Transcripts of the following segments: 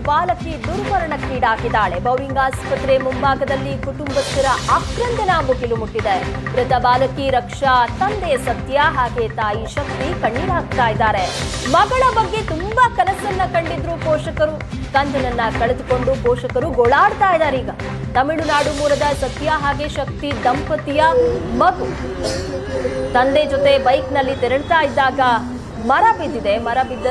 ಬಾಲಕಿ ದುರ್ಮರಣಕ್ಕೀಡಾಗಿದ್ದಾಳೆ. ಬೌರಿಂಗ್ ಆಸ್ಪತ್ರೆ ಮುಂಭಾಗದಲ್ಲಿ ಕುಟುಂಬಸ್ಥರ ಆಕ್ರಂದನ ಮುಗಿಲು ಮುಟ್ಟಿದೆ. ಮೃತ ಬಾಲಕಿ ರಕ್ಷಾ, ತಂದೆ ಸತ್ಯ ಹಾಗೆ ತಾಯಿ ಶಕ್ತಿ ಕಣ್ಣೀರಾಗ್ತಾ ಇದ್ದಾರೆ. ಮಗಳ ಬಗ್ಗೆ ತುಂಬಾ ಕನಸನ್ನ ಕಂಡಿದ್ರು ಪೋಷಕರು. ಕಂದನನ್ನ ಕಳೆದುಕೊಂಡು ಪೋಷಕರು ಗೋಳಾಡ್ತಾ ಇದ್ದಾರೆ. ಈಗ ತಮಿಳುನಾಡು ಮೂಲದ ಸತ್ಯ ಹಾಗೆ ಶಕ್ತಿ ದಂಪತಿಯ ಮಗು ತಂದೆ ಜೊತೆ ಬೈಕ್ನಲ್ಲಿ ತೆರಳುತ್ತಾ ಇದ್ದಾಗ ಮರ ಬಿದ್ದಿದೆ. ಮರ ಬಿದ್ದ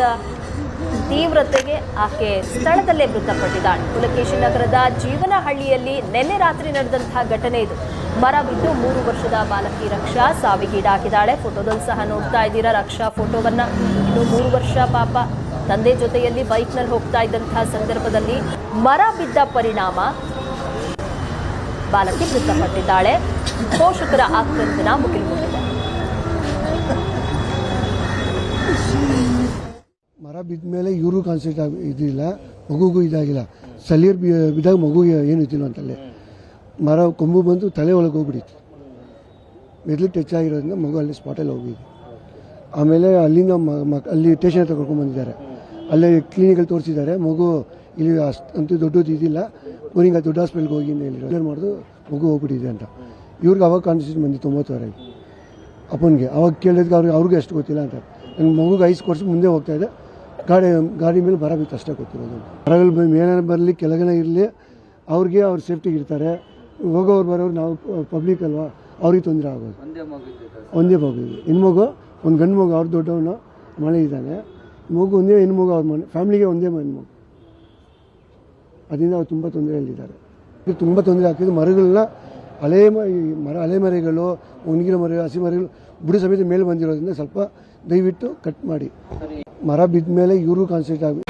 ತೀವ್ರತೆಗೆ ಆಕೆ ಸ್ಥಳದಲ್ಲೇ ಮೃತಪಟ್ಟಿದ್ದಾಳೆ. ಪುಲಕೇಶಿ ನಗರದ ಜೀವನಹಳ್ಳಿಯಲ್ಲಿ ನಿನ್ನೆ ರಾತ್ರಿ ನಡೆದಂತಹ ಘಟನೆ ಇದು. ಮರ ಬಿದ್ದು 3 ವರ್ಷದ ಬಾಲಕಿ ರಕ್ಷಾ ಸಾವಿಗೀಡಾಗಿದ್ದಾಳೆ. ಫೋಟೋದಲ್ಲಿ ಸಹ ನೋಡ್ತಾ ಇದ್ದೀರಾ ರಕ್ಷಾ ಫೋಟೋವನ್ನ. ಇನ್ನು 3 ವರ್ಷ ಪಾಪ ತಂದೆ ಜೊತೆಯಲ್ಲಿ ಬೈಕ್ನಲ್ಲಿ ಹೋಗ್ತಾ ಇದ್ದಂತಹ ಸಂದರ್ಭದಲ್ಲಿ ಮರ ಬಿದ್ದ ಪರಿಣಾಮ ಬಾಲಕಿ ಮೃತಪಟ್ಟಿದ್ದಾಳೆ. ಪೋಷಕರ ಆಕ್ರಂದನ ಮುಗಿಲು ಮುಟ್ಟಿದೆ. ಮರ ಬಿದ್ದ ಮೇಲೆ ಇವರು ಕಾನ್ಸೆಂಟ್ ಇದಿಲ್ಲ, ಮಗುಗೂ ಇದಾಗಿಲ್ಲ. ಸಲಿಯರ್ ಬಿದ್ದಾಗ ಮಗು ಏನು ಇದ್ದಿಲ್ಲ ಅಂತಲ್ಲೇ ಮರ ಕೊಂಬು ಬಂದು ತಲೆ ಒಳಗೆ ಹೋಗ್ಬಿಟ್ಟಿತ್ತು. ಮೆದ್ಲು ಟಚ್ ಆಗಿರೋದ್ರಿಂದ ಮಗು ಅಲ್ಲಿ ಸ್ಪಾಟಲ್ಲಿ ಹೋಗಿದೆ. ಆಮೇಲೆ ಅಲ್ಲಿಂದ ಅಲ್ಲಿ ಸ್ಟೇಷನ್ ಹತ್ರ ಕರ್ಕೊಂಡು ಬಂದಿದ್ದಾರೆ. ಅಲ್ಲೇ ಕ್ಲಿನಿಕಲ್ಲಿ ತೋರಿಸಿದ್ದಾರೆ. ಮಗು ಇಲ್ಲಿ ಅಂತೂ ದೊಡ್ಡದು ಇದಿಲ್ಲ, ಊರಿಂಗ ದೊಡ್ಡ ಹಾಸ್ಪಿಟಲ್ಗೆ ಹೋಗಿ ಹೇಳಿರೋ ಮಾಡಿದ್ರು ಮಗು ಹೋಗ್ಬಿಟ್ಟಿದೆ ಅಂತ. ಇವ್ರಿಗೆ ಅವಾಗ ಕಾನ್ಸೆಂಟ್ ಬಂದು 90 ಅಪ್ಪನಿಗೆ. ಅವಾಗ ಕೇಳಿದ್ಗೆ ಅವ್ರಿಗೆ ಅಷ್ಟು ಗೊತ್ತಿಲ್ಲ ಅಂತ. ನನ್ನ ಮಗುಗೆ 5 ವರ್ಷ ಮುಂದೆ ಹೋಗ್ತಾ ಇದೆ. ಗಾಡಿ ಮೇಲೆ ಬರ ಬಿತ್ತು ಅಷ್ಟೇ ಗೊತ್ತಿರೋದು. ಮರಗಳು ಮೇಲೆ ಬರಲಿ ಕೆಳಗಡೆ ಇರಲಿ, ಅವ್ರಿಗೆ ಅವ್ರ ಸೇಫ್ಟಿಗೆ ಇರ್ತಾರೆ. ಹೋಗೋರು ಬರೋರು ನಾವು ಪಬ್ಲಿಕ್ ಅಲ್ವಾ, ಅವ್ರಿಗೆ ತೊಂದರೆ ಆಗೋದು. ಒಂದೇ ಮಗು ಇದೆ. ಹೆಣ್ಮಗು ಒಂದು ಗಂಡು ಮಗು, ಅವ್ರು ದೊಡ್ಡವನು ಮಳೆ ಇದ್ದಾನೆ. ಮಗು ಒಂದೇ ಹೆಣ್ಮಗು, ಅವ್ರ ಮನೆ ಫ್ಯಾಮಿಲಿಗೆ ಒಂದೇ ಹೆಣ್ಮಗು. ಅದರಿಂದ ಅವ್ರು ತುಂಬ ತೊಂದರೆಯಲ್ಲಿದ್ದಾರೆ. ತುಂಬ ತೊಂದರೆ ಆಗ್ತಿದೆ. ಮರಗಳನ್ನ ಹಳೆ ಮರಗಳು, ಒಣಗಿರೋ ಮರ, ಹಸಿ ಮರಗಳು ಬುಡ ಸಮೇತ ಮೇಲೆ ಬಂದಿರೋದ್ರಿಂದ ಸ್ವಲ್ಪ ದಯವಿಟ್ಟು ಕಟ್ ಮಾಡಿ. ಮರ ಬಿದ್ದ ಮೇಲೆ ಇವರು ಕಾನ್ಸೆಂಟ್ ಆಗಿ.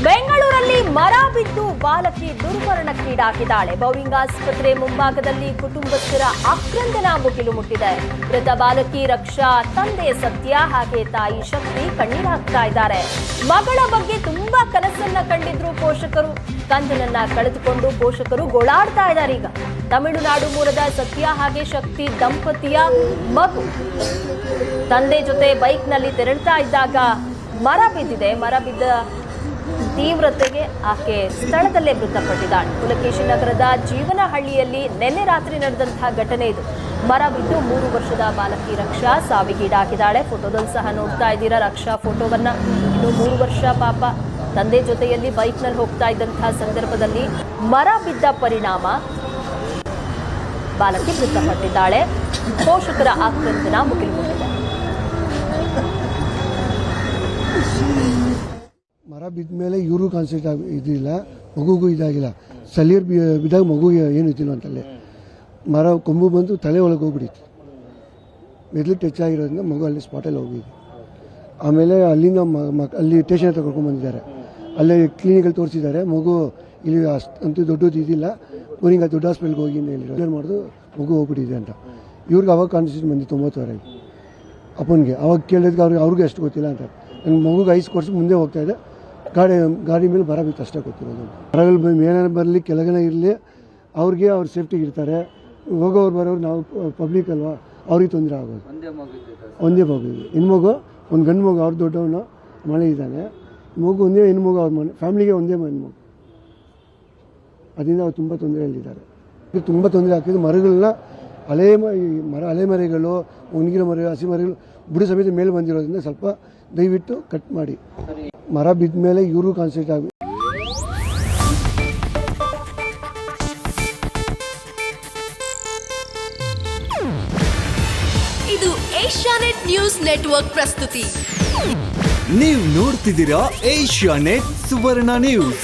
ಬೆಂಗಳೂರಲ್ಲಿ ಮರ ಬಿದ್ದು ಬಾಲಕಿ ದುರ್ಮರಣಕ್ಕೀಡಾಗಿದ್ದಾಳೆ. ಬೌರಿಂಗ್ ಆಸ್ಪತ್ರೆ ಮುಂಭಾಗದಲ್ಲಿ ಕುಟುಂಬಸ್ಥರ ಆಕ್ರಂದನ ಮುಗಿಲು ಮುಟ್ಟಿದೆ. ಮೃತ ಬಾಲಕಿ ರಕ್ಷಾ, ತಂದೆ ಸತ್ಯ ಹಾಗೆ ತಾಯಿ ಶಕ್ತಿ ಕಣ್ಣೀರಾಗ್ತಾ ಇದ್ದಾರೆ. ಮಗಳ ಬಗ್ಗೆ ತುಂಬಾ ಕನಸನ್ನ ಕಂಡಿದ್ರು ಪೋಷಕರು. ಕಂದನನ್ನ ಕಳೆದುಕೊಂಡು ಪೋಷಕರು ಗೋಳಾಡ್ತಾ ಇದ್ದಾರೆ. ಈಗ ತಮಿಳುನಾಡು ಮೂಲದ ಸತ್ಯ ಹಾಗೆ ಶಕ್ತಿ ದಂಪತಿಯ ಮಗು ತಂದೆ ಜೊತೆ ಬೈಕ್ನಲ್ಲಿ ತೆರಳುತ್ತಾ ಇದ್ದಾಗ ಮರ ಬಿದ್ದಿದೆ. ಮರ ಬಿದ್ದ ತೀವ್ರತೆಗೆ ಆಕೆ ಸ್ಥಳದಲ್ಲೇ ಮೃತಪಟ್ಟಿದ್ದಾಳೆ. ಪುಲಕೇಶಿ ನಗರದ ಜೀವನಹಳ್ಳಿಯಲ್ಲಿ ನಿನ್ನೆ ರಾತ್ರಿ ನಡೆದಂತಹ ಘಟನೆ ಇದು. ಮರ ಬಿದ್ದು 3 ವರ್ಷದ ಬಾಲಕಿ ರಕ್ಷಾ ಸಾವಿಗೀಡಾಗಿದ್ದಾಳೆ. ಫೋಟೋದಲ್ಲಿ ಸಹ ನೋಡ್ತಾ ಇದ್ದೀರಾ ರಕ್ಷಾ ಫೋಟೋವನ್ನ. ಇನ್ನು 3 ವರ್ಷ ಪಾಪ ತಂದೆ ಜೊತೆಯಲ್ಲಿ ಬೈಕ್ನಲ್ಲಿ ಹೋಗ್ತಾ ಇದ್ದಂತಹ ಸಂದರ್ಭದಲ್ಲಿ ಮರ ಬಿದ್ದ ಪರಿಣಾಮ ಬಾಲಕಿ ಮೃತಪಟ್ಟಿದ್ದಾಳೆ. ಪೋಷಕರ ಆಕ್ರಂದನ ಮುಗಿಲು ಮುಟ್ಟಿದೆ. ಮರ ಬಿದ್ದ ಮೇಲೆ ಇವರು ಕಾನ್ಸೆಂಟ್ ಇದಿಲ್ಲ, ಮಗುಗೂ ಇದಾಗಿಲ್ಲ. ಸಲಿಯರ್ ಬಿದ್ದಾಗ ಮಗು ಏನು ಇದ್ದಿಲ್ಲ ಅಂತಲ್ಲೇ ಮರ ಕೊಂಬು ಬಂದು ತಲೆ ಒಳಗೆ ಹೋಗ್ಬಿಟ್ಟಿತ್ತು. ಮೆದ್ಲು ಟಚ್ ಆಗಿರೋದ್ರಿಂದ ಮಗು ಅಲ್ಲಿ ಸ್ಪಾಟಲ್ಲಿ ಹೋಗಿದೆ. ಆಮೇಲೆ ಅಲ್ಲಿಂದ ಅಲ್ಲಿ ಸ್ಟೇಷನ್ ಹತ್ರ ಕರ್ಕೊಂಡು ಬಂದಿದ್ದಾರೆ. ಅಲ್ಲೇ ಕ್ಲಿನಿಕಲ್ಲಿ ತೋರಿಸಿದ್ದಾರೆ. ಮಗು ಇಲ್ಲಿ ಅಂತೂ ದೊಡ್ಡದು ಇದಿಲ್ಲ, ಊರಿಂಗ ದೊಡ್ಡ ಹಾಸ್ಪಿಟಲ್ಗೆ ಹೋಗಿ ಹೇಳಿರೋ ಮಾಡಿದ್ರು ಮಗು ಹೋಗ್ಬಿಟ್ಟಿದೆ ಅಂತ. ಇವ್ರಿಗೆ ಅವಾಗ ಕಾನ್ಸೆಂಟ್ ಬಂದು 90 ಅಪ್ಪನಿಗೆ. ಅವಾಗ ಕೇಳಿದ್ಗೆ ಅವ್ರಿಗೆ ಅಷ್ಟು ಗೊತ್ತಿಲ್ಲ ಅಂತ. ನನ್ನ ಮಗುಗೆ 5 ವರ್ಷ ಮುಂದೆ ಹೋಗ್ತಾ ಇದೆ. ಗಾಡಿ ಮೇಲೆ ಬರ ಬಿತ್ತು ಅಷ್ಟೇ ಗೊತ್ತಿರೋದು. ಮರಗಳು ಮೇಲೆ ಬರಲಿ ಕೆಳಗಡೆ ಇರಲಿ, ಅವ್ರಿಗೆ ಅವ್ರ ಸೇಫ್ಟಿಗೆ ಇರ್ತಾರೆ. ಹೋಗೋರು ಬರೋರು ನಾವು ಪಬ್ಲಿಕ್ ಅಲ್ವಾ, ಅವ್ರಿಗೆ ತೊಂದರೆ ಆಗೋದು. ಒಂದೇ ಮಗು ಇದೆ. ಹೆಣ್ಮಗು ಒಂದು ಗಂಡು ಮಗು, ಅವ್ರು ದೊಡ್ಡವನು ಮಳೆ ಇದ್ದಾನೆ. ಮಗು ಒಂದೇ ಹೆಣ್ಮಗು, ಅವ್ರ ಮನೆ ಫ್ಯಾಮಿಲಿಗೆ ಒಂದೇ ಹೆಣ್ಮಗು. ಅದರಿಂದ ಅವ್ರು ತುಂಬ ತೊಂದರೆಯಲ್ಲಿದ್ದಾರೆ. ತುಂಬ ತೊಂದರೆ ಆಗ್ತಿದೆ. ಮರಗಳನ್ನ ಹಳೆ ಮರಗಳು, ಒಣಗಿರೋ ಮರ, ಹಸಿ ಮರಗಳು ಬುಡ ಸಮೇತ ಮೇಲೆ ಬಂದಿರೋದ್ರಿಂದ ಸ್ವಲ್ಪ ದಯವಿಟ್ಟು ಕಟ್ ಮಾಡಿ. ಮರ ಬಿದ್ದ ಮೇಲೆ ಇವರು ಕಾನ್ಸೆಂಟ್ ಆಗಿ. ಇದು ಏಷ್ಯಾನೆಟ್ ನ್ಯೂಸ್ ನೆಟ್ವರ್ಕ್ ಪ್ರಸ್ತುತಿ. ನೀವು ನೋಡ್ತಿದ್ದೀರಾ ಏಷ್ಯಾನೆಟ್ ಸುವರ್ಣ ನ್ಯೂಸ್.